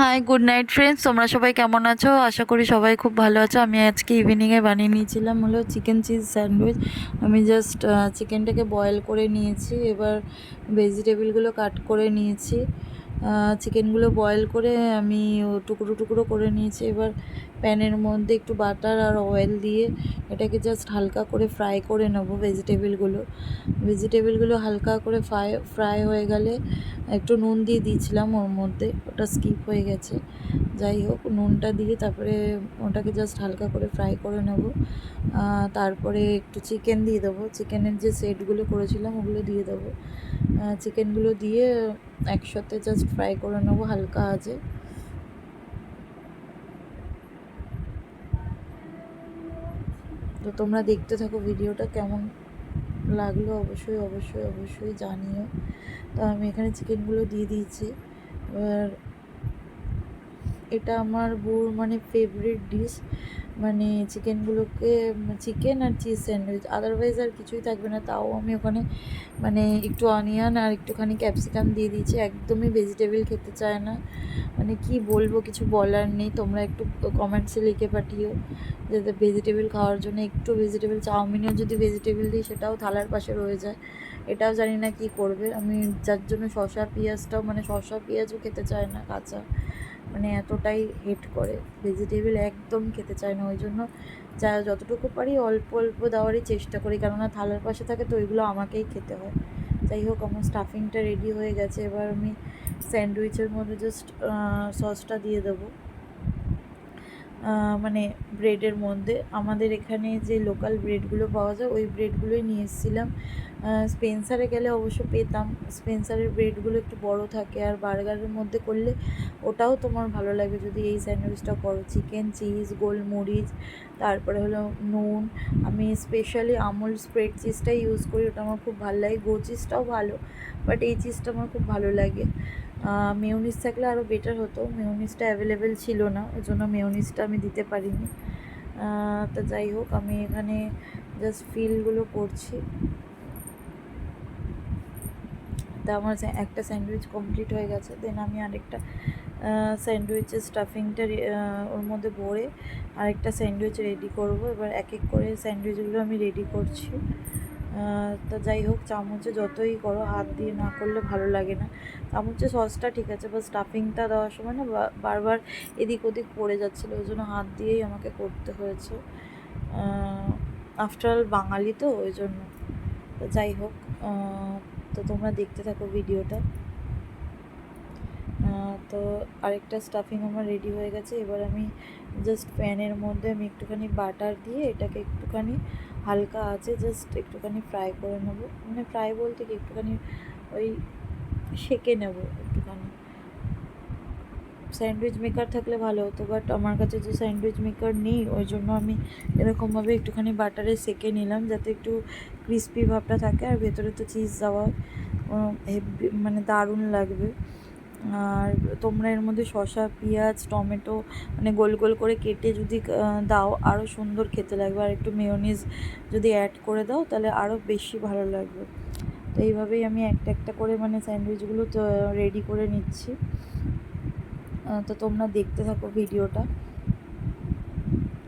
High, good night friends. তোমরা সবাই কেমন আছো? আশা করি সবাই খুব ভালো আছো। আমি আজকে ইভিনিংয়ে বানিয়ে নিয়েছিলাম হলো চিকেন চিজ স্যান্ডউইচ। আমি জাস্ট চিকেনটাকে বয়েল করে নিয়েছি, এবার ভেজিটেবলগুলো কাট করে নিয়েছি। চিকেনগুলো বয়েল করে আমি টুকরো টুকরো করে নিয়েছি। এবার প্যানের মধ্যে একটু বাটার আর অয়েল দিয়ে এটাকে জাস্ট হালকা করে ফ্রাই করে নেবো ভেজিটেবলগুলো হালকা করে ফ্রাই হয়ে গেলে একটু নুন দিয়ে দিয়েছিলাম ওর মধ্যে, ওটা স্কিপ হয়ে গেছে। যাই হোক, নুনটা দিয়ে তারপরে ওটাকে জাস্ট হালকা করে ফ্রাই করে নেব। তারপরে একটু চিকেন দিয়ে দেবো, চিকেনের যে সেটগুলো করেছিলাম ওগুলো দিয়ে দেবো। চিকেনগুলো দিয়ে একসাথে জাস্ট ফ্রাই করে নেবো হালকা আঁচে। তো তোমরা দেখতে থাকো ভিডিওটা, কেমন লাগলো অবশ্যই অবশ্যই অবশ্যই জানিও। তো আমি এখানে চিকেনগুলো দিয়ে দিয়েছি। এবার এটা আমার মানে ফেভারিট ডিশ, মানে চিকেনগুলোকে চিকেন আর চিজ স্যান্ডউইচ, আদারওয়াইজ আর কিছুই থাকবে না। তাও আমি ওখানে মানে একটু অনিয়ন আর একটুখানি ক্যাপসিকাম দিয়ে দিয়েছি। একদমই ভেজিটেবল খেতে চায় না, মানে কি বলবো, কিছু বলার নেই। তোমরা একটু কমেন্টসে লিখে পাঠিও যাতে ভেজিটেবল খাওয়ার জন্য। একটু ভেজিটেবল, চাউমিনেও যদি ভেজিটেবল দিই সেটাও থালার পাশে রয়ে যায়। এটাও জানি না কি করবে। আমি যার জন্য শসা পেঁয়াজও খেতে চায় না কাঁচা, মানে এতটাই হেট করে, ভেজিটেবল একদম খেতে চায় না। ওই জন্য যতটুকু পারি অল্প অল্প দেওয়ারই চেষ্টা করি, কেননা থালার পাশে থাকে তো ওইগুলো আমাকেই খেতে হয়। যাই হোক, আমার স্টাফিংটা রেডি হয়ে গেছে। এবার আমি স্যান্ডউইচের মধ্যে জাস্ট সসটা দিয়ে দেবো, মানে ব্রেডের মধ্যে। আমাদের এখানে যে লোকাল ব্রেডগুলো পাওয়া যায় ওই ব্রেডগুলোই নিয়ে এসেছিলাম। স্পেন্সারে গেলে অবশ্য পেতাম। স্পেন্সারের ব্রেডগুলো একটু বড় থাকে, আর বার্গারের মধ্যে করলে ওটাও তোমার ভালো লাগে যদি এই স্যান্ডউইচটা করো। চিকেন, চিজ, গোলমরিচ, তারপরে হলো নুন। আমি স্পেশালি আমুল স্প্রেড চিজটাই ইউজ করি, ওটা আমার খুব ভালো লাগে। গো চিজটাও ভালো, বাট এই চিজটা আমার খুব ভালো লাগে। মেয়োনিজ থাকলে আরও বেটার হতো, মেয়োনিজটা অ্যাভেলেবেল ছিল না, ওই জন্য মেয়োনিজটা আমি দিতে পারিনি। তো যাই হোক, আমি এখানে জাস্ট ফিলগুলো করছি। তা আমার একটা স্যান্ডউইচ কমপ্লিট হয়ে গেছে। দেন আমি আরেকটা স্যান্ডউইচের স্টাফিংটা ওর মধ্যে ভরে আরেকটা স্যান্ডউইচ রেডি করব। এবার এক এক করে স্যান্ডউইচগুলো আমি রেডি করছি। তা যাই হোক, চামচে যতই করো হাত দিয়ে না করলে ভালো লাগে না। চামচে সসটা ঠিক আছে, বা স্টাফিংটা দেওয়ার সময় না বারবার এদিক ওদিক পড়ে যাচ্ছিলো, ওই জন্য হাত দিয়েই আমাকে করতে হয়েছে। আফটার অল বাঙালি তো, ওই জন্য। তো যাই হোক, তো তোমরা দেখতে থাকো ভিডিওটা। তো আরেকটা স্টাফিং আমার রেডি হয়ে গেছে। এবার আমি জাস্ট প্যানের মধ্যে আমি একটুখানি বাটার দিয়ে এটাকে একটুখানি হালকা আছে জাস্ট একটুখানি ফ্রাই করে নেবো, মানে ফ্রাই বলতে কি একটুখানি ওই সেঁকে নেবো একটুখানি। স্যান্ডউইচ মেকার থাকলে ভালো হতো, বাট আমার কাছে যে স্যান্ডউইচ মেকার নেই, ওই জন্য আমি এরকমভাবে একটুখানি বাটারে সেঁকে নিলাম যাতে একটু ক্রিস্পি ভাবটা থাকে, আর ভেতরে তো চিজ দেওয়া মানে দারুণ লাগবে। আর তোমরা এর মধ্যে শসা, পেঁয়াজ, টমেটো মানে গোল গোল করে কেটে যদি দাও আরও সুন্দর খেতে লাগবে, আর একটু মেয়োনিজ যদি অ্যাড করে দাও তাহলে আরও বেশি ভালো লাগবে। তো এইভাবেই আমি একটা একটা করে মানে স্যান্ডউইচগুলো রেডি করে নিচ্ছি। তো তোমরা দেখতে থাকো ভিডিওটা,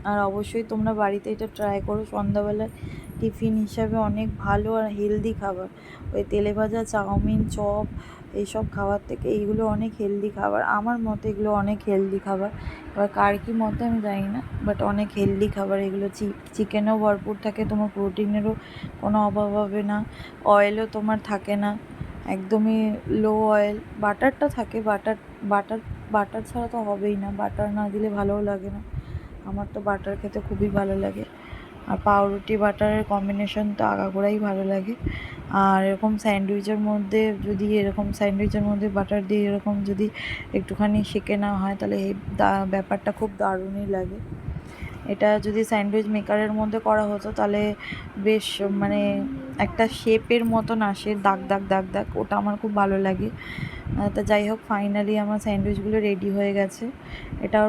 আর অবশ্যই তোমরা বাড়িতে এটা ট্রাই করো। সন্ধ্যাবেলায় টিফিন হিসাবে অনেক ভালো আর হেলদি খাবার। ওই তেলে ভাজা চাউমিন, চপ এইসব খাবার থেকে এইগুলো অনেক হেলদি খাবার। আমার মতে এগুলো অনেক হেলদি খাবার, এবার কার কী মতে আমি জানি না, বাট অনেক হেলদি খাবার এগুলো। চিকেনও ভরপুর থাকে, তোমার প্রোটিনেরও কোনো অভাব হবে না, অয়েলও তোমার থাকে না, একদমই লো অয়েল। বাটারটা থাকে, বাটার বাটার ছাড়া তো হবেই না, বাটার না দিলে ভালোও লাগে না। আমার তো বাটার খেতে খুবই ভালো লাগে, আর পাউরুটি বাটারের কম্বিনেশন তো আগাগোড়াই ভালো লাগে। আর এরকম স্যান্ডউইচের মধ্যে বাটার দিয়ে এরকম যদি একটুখানি সেঁকে নেওয়া হয় তাহলে এই ব্যাপারটা খুব দারুণই লাগে। এটা যদি স্যান্ডউইচ মেকারের মধ্যে করা হতো তাহলে বেশ মানে একটা শেপের মতন আসে, দাগ দাগ দাগ দাগ, ওটা আমার খুব ভালো লাগে। তা যাই হোক, ফাইনালি আমার স্যান্ডউইচগুলো রেডি হয়ে গেছে। এটা